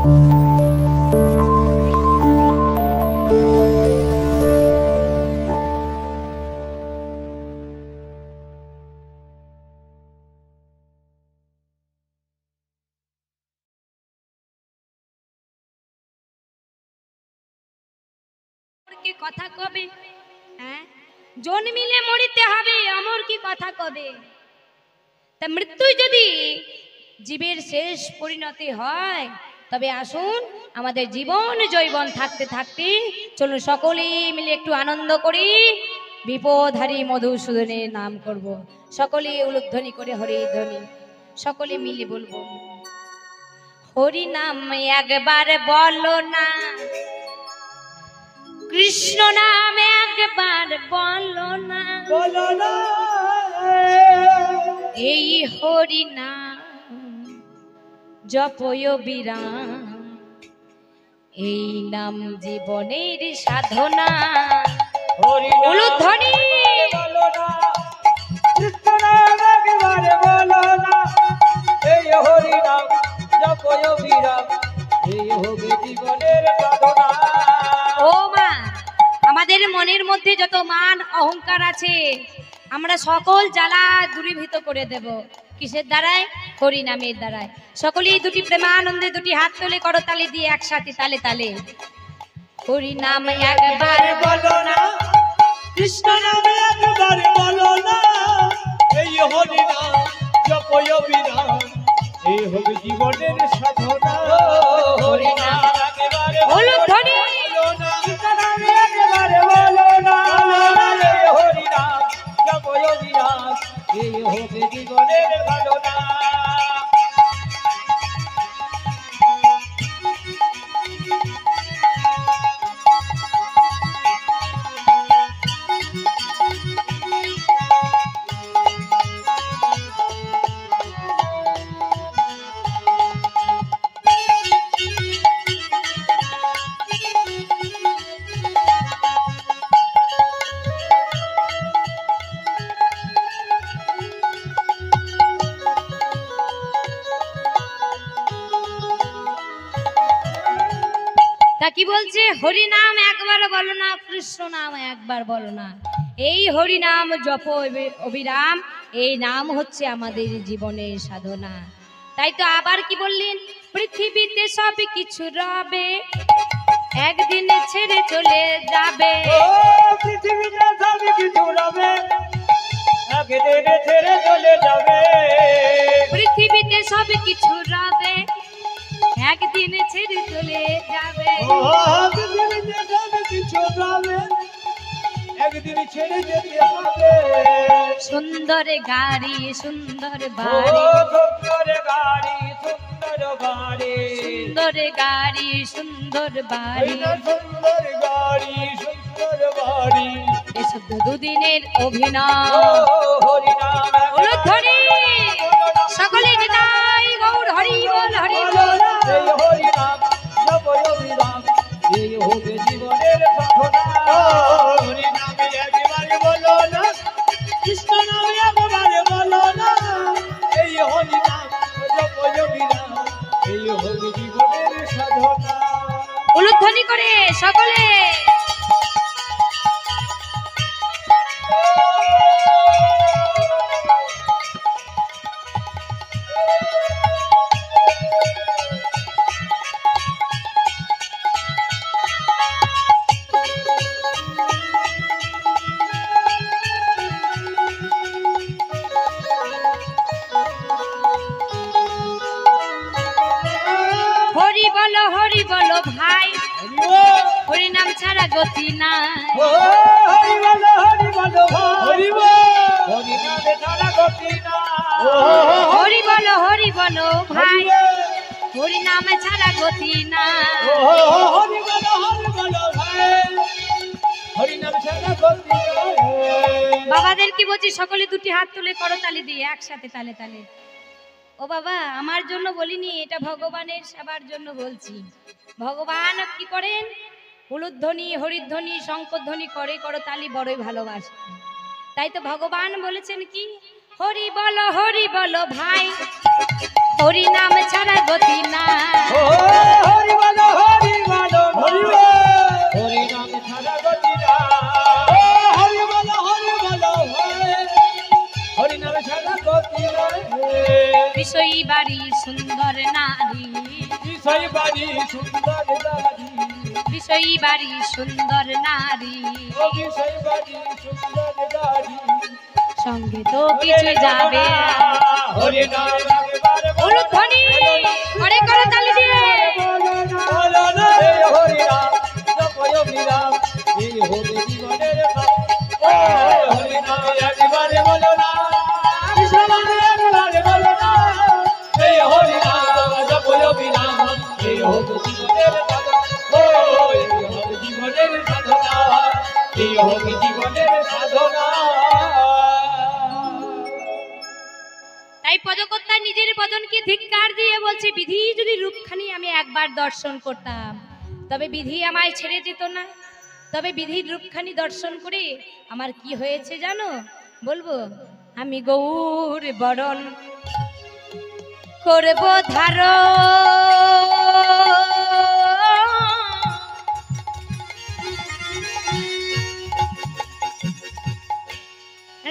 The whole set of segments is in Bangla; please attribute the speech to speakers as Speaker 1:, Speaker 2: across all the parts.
Speaker 1: কথা কবে হ্যাঁ জন্মিলে মরিতে হবে অমর কি কথা কবে তা মৃত্যু যদি জীবের শেষ পরিণতি হয় তবে আসুন আমাদের জীবন জৈবন থাকতে থাকতে চলুন সকলে মিলে একটু আনন্দ করি বিপদহারী মধুসূদনের নাম করব সকলে উলুধ্বনি করে হরি ধ্বনি সকলে মিলে বলবো হরি নাম একবার বলো না কৃষ্ণ নাম একবার বলো না এই হরি নাম জপয় বিরাম এই নাম জীবনের সাধনা উলুধ্বনি
Speaker 2: বলো না কৃষ্ণ নাম একবার বলো না এই হরি নাম জপয় বিরাম এই হবে জীবনের সাধনা।
Speaker 1: ও মা আমাদের মনের মধ্যে যত মান অহংকার আছে আমরা সকল জ্বালা দূরীভূত করে দেব কিসের দ্বারায় হরি নামের দ্বারায় সকলেই দুটি প্রেমানন্দে দুটি হাত তুলে করতালি দিয়ে একসাথে তালে তালে হরি নাম একবার
Speaker 2: বলো না কৃষ্ণ নাম একবার বলো না এই হরি নাম জপয় বিরাম এই হবে জীবনের সাধনা। হরি নাম একবার
Speaker 1: বলো ধ্বনি
Speaker 2: বলো না কৃষ্ণ নাম একবার বলো না এই হরি নাম জপয় বিরাম এই হবে জীবনের সাধনা।
Speaker 1: তা কি বলছে হরি নাম একবার বলো না কৃষ্ণ নাম একবার বলো না এই হরি নাম জপ অবিরাম এই নাম হচ্ছে আমাদের জীবনের সাধনা। তাই তো আবার কি বললেন পৃথিবীতে সব কিছু রবে একদিন ছেড়ে চলে যাবে
Speaker 2: পৃথিবীতে সব কিছু রবে একদিন ছেড়ে চলে যাবে
Speaker 1: পৃথিবীতে সব কিছু রবে একদিন ছেড়ে চলে যাবে
Speaker 2: পৃথিবীতে সব কিছু রবে একদিন ছেড়ে যেতে হবে
Speaker 1: সুন্দর গাড়ি সুন্দর বাড়ি
Speaker 2: সুন্দর গাড়ি সুন্দর বাড়ি
Speaker 1: সুন্দর গাড়ি সুন্দর বাড়ি
Speaker 2: সুন্দর গাড়ি সুন্দর বাড়ি
Speaker 1: এসব দুদিনের অভিনয়
Speaker 2: হরি নাম
Speaker 1: উলুধ্বনি সকলে নিতাই গৌর হরি বল হরি বল
Speaker 2: এই হরি নাম জপয় বিরাম এই হবে জীবনের সাধনা। হরি নাম একবার বলো না কৃষ্ণ নাম একবার বলো না এই হরি নাম জপয় বিরাম এই হবে জীবনের সাধনা।
Speaker 1: উলুধ্বনি করে সকলে হরি বলো ভাই হরি নাম ছাড়া গতি নাই
Speaker 2: হরি বলো হরি নাম ছাড়া গতি নাই
Speaker 1: হরি বলো ভাই হরি নাম ছাড়া গতি নাই
Speaker 2: হরি বলো ভাই হরি নাম ছাড়া গতি নাই।
Speaker 1: বাবাদের কি বলছি সকলে দুটি হাত তুলে করতালি দিয়ে একসাথে তালে তালে ও বাবা আমার জন্য বলিনি এটা ভগবানের সেবার জন্য বলছি ভগবান কি করেন উলুধ্বনি হরিধ্বনি শঙ্করধ্বনি করে করতালি বড়ই ভালোবাসেন তাই তো ভগবান বলেছেন কি হরি বলো ভাই হরি নাম ছাড়া গতি নাই নারী
Speaker 2: বিষয় বাড়ি সুন্দর নারী
Speaker 1: বিষয়ী বাড়ি সুন্দর নারী
Speaker 2: ও বিষয় বাড়ি সুন্দর নারী
Speaker 1: সঙ্গে তো কিছু যাবে
Speaker 2: হরি নাম একবার
Speaker 1: উলুধ্বনি করে করে তালি দিয়ে
Speaker 2: বলো না হে হরি নাম জপয় বিরাম এই হবে জীবনের নাম ও হরি নাম একবার বলো না কৃষ্ণ নাম একবার বলো না এই হরি নাম জপয় বিরাম এই হবে জীবনের সাধনা ও এই হবে জীবনের সাধনা এই হবে জীবনের সাধনা।
Speaker 1: তাই পদকর্তা নিজের বদনকে ধিক্কার দিয়ে বলছে বিধি যদি রূপখানি আমি একবার দর্শন করতাম তবে বিধি আমায় ছেড়ে যেত না। তবে বিধির রূপখানি দর্শন করে আমার কি হয়েছে জানো বলবো আমি গৌর বরণ করব ধারণ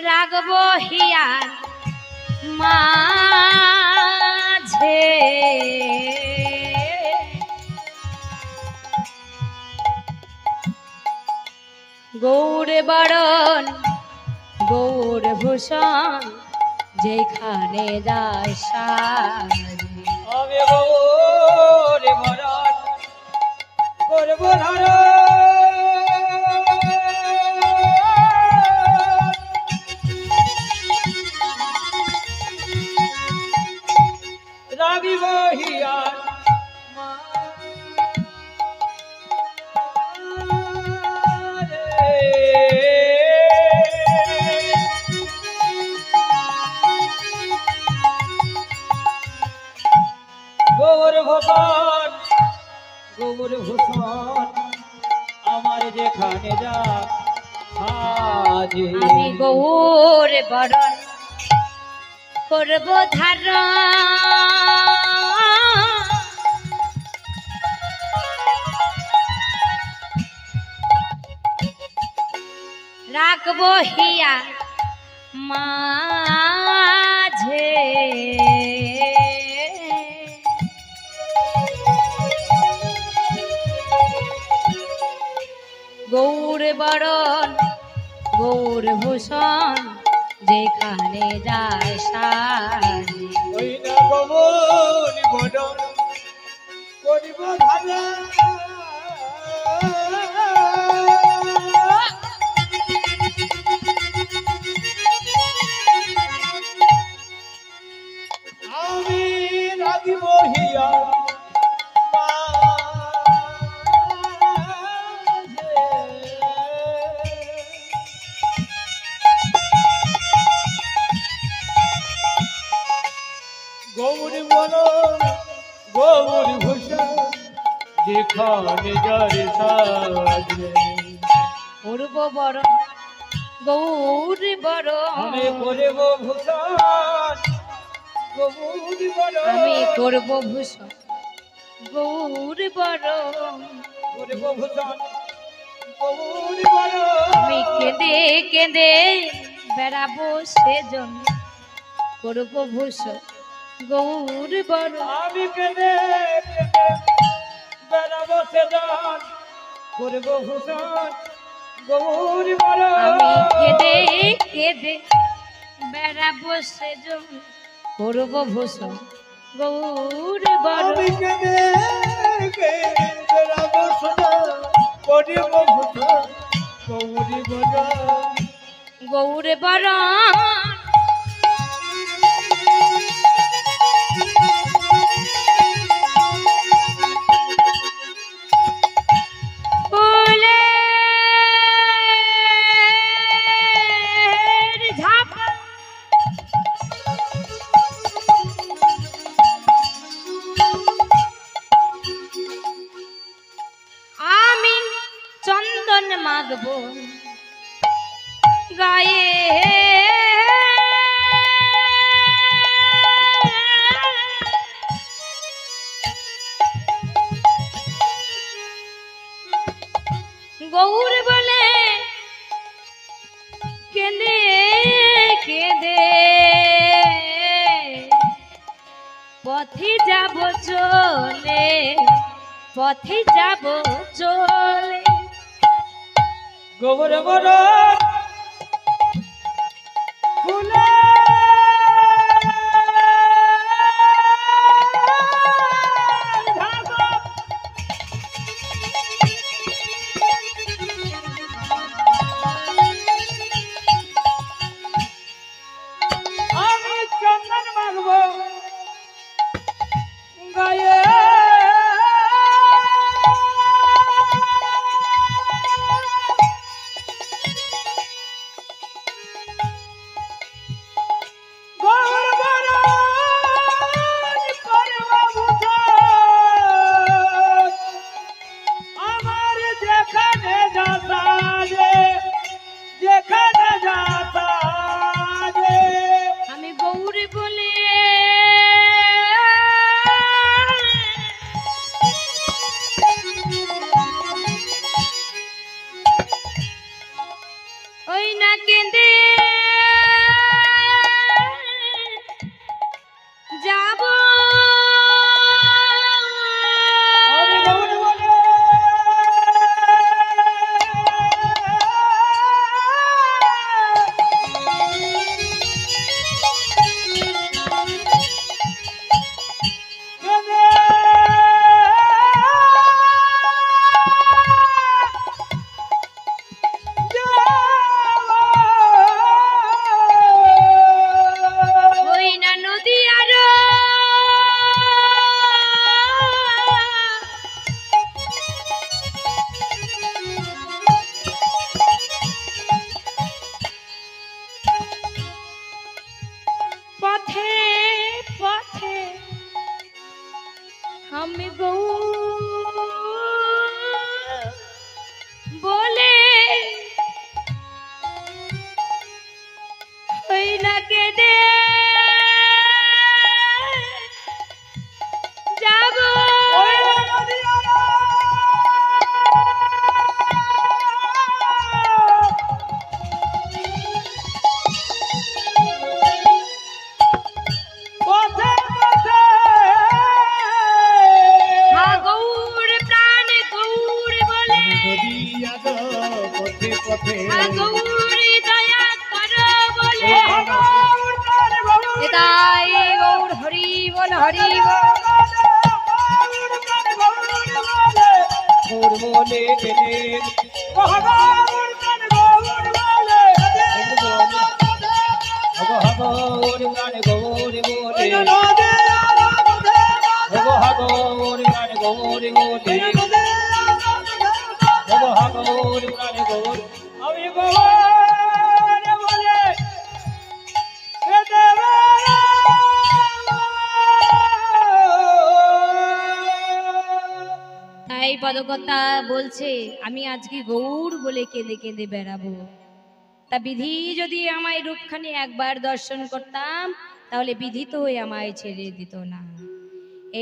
Speaker 1: রাগব হিয়ার মাঝে গৌর বরণ গৌর ভূষণ যেখানে যায় সাজে
Speaker 2: আমি গৌর বরণ করব ধারণ রাগিব হিয়ার গৌর ভূষণ গৌর ভূষণ আমার যেখানে যা সাজে
Speaker 1: আমি গৌর বরণ করব ধারণ রাখব হিয়া মাঝে গৌর বরণ গৌর ভূষণ যেখানে যায় সাজে
Speaker 2: ওই না গৌর বরণ করিব ধারণ আমি রাগিব হিয়া গৌর বরণ গৌর ভূষণ যেখানে যারে সাজে
Speaker 1: পূর্ব বরণ গৌর বরণ
Speaker 2: আমি করব ভূষণ গৌর বরণ
Speaker 1: আমি করব ভূষণ গৌর বরণ
Speaker 2: করব ভূষণ গৌর বরণ
Speaker 1: আমি কেঁদে কেঁদে বেড়াবো সেজন্য করব ভূষণ গৌর বরণ
Speaker 2: আমি কেঁদে কেঁদে বেড়াবো সেজন করব ভূষণ গৌর বরণ
Speaker 1: আমি কেঁদে কেঁদে বেড়াবো সেজন্য করব ভূষণ গৌর বরণ
Speaker 2: আমি কেঁদে কেঁদে বেড়াবো সেজন করব ভূষণ গৌর বরণ
Speaker 1: গৌর বরণ ফুলের ঝাপা আমি চন্দন মাগবো গায়ে গৌর বলে কেঁদে কেঁদে পথ পথে যাব চলে, পথে যাব চলে।
Speaker 2: গোবর বড় ফুলে আমি চন্দন মাখবো গায়ে
Speaker 1: আমি গৌরী বলে ওই না কেঁদে যাব। ওই না নদী আরো পথে পথে আমি গৌ বলে ওই না কেঁদে যাব। হা গৌর প্রাণ গৌর বলে হা গৌরী দয়া করো বলে তাই গৌর হরি বল হরি বল।
Speaker 2: আমি বলে
Speaker 1: তাই পদকর্তা বলছে আমি আজকে গৌর বলে কেঁদে কেঁদে বেড়াবো। তা বিধি যদি আমায় রূপখানি একবার দর্শন করতাম তাহলে বিধি তো আমায় ছেড়ে দিত না।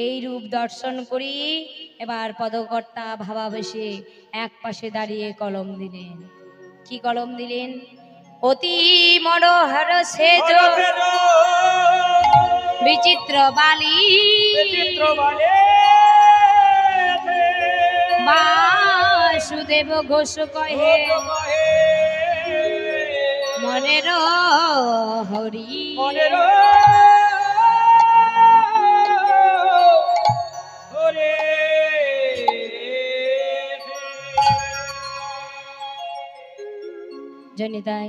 Speaker 1: এই রূপ দর্শন করি এবার পদকর্তা ভাবাবেশে এক পাশে দাঁড়িয়ে কলম দিলেন। কি কলম দিলেন? অতি মনোহর সেজ বিচিত্র বালি বাসুদেব ঘোষ কহে মনের হরি। জনিতাই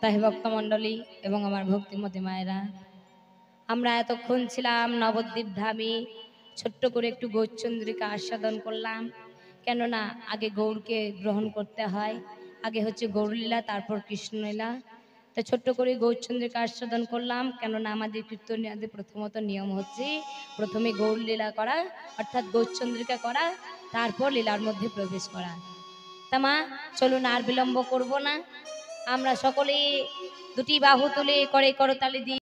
Speaker 1: তাই ভক্তমণ্ডলী এবং আমার ভক্তিমতী মায়েরা, আমরা এতক্ষণ ছিলাম নবদ্বীপ ধামে, ছোট্ট করে একটু গৌরচন্দ্রিকা আস্বাদন করলাম। কেননা আগে গৌরকে গ্রহণ করতে হয়, আগে হচ্ছে গৌরলীলা তারপর কৃষ্ণলীলা। তো ছোট্ট করে গৌরচন্দ্রিকা আস্বাদন করলাম, কেননা আমাদের কীর্তনীয়দের প্রথমত নিয়ম হচ্ছে প্রথমে গৌরলীলা করা, অর্থাৎ গৌরচন্দ্রিকা করা, তারপর লীলার মধ্যে প্রবেশ করা। তা মা চলুন আর বিলম্ব করব না, আমরা সকলে দুটি বাহু তুলে করে করতালি দিই।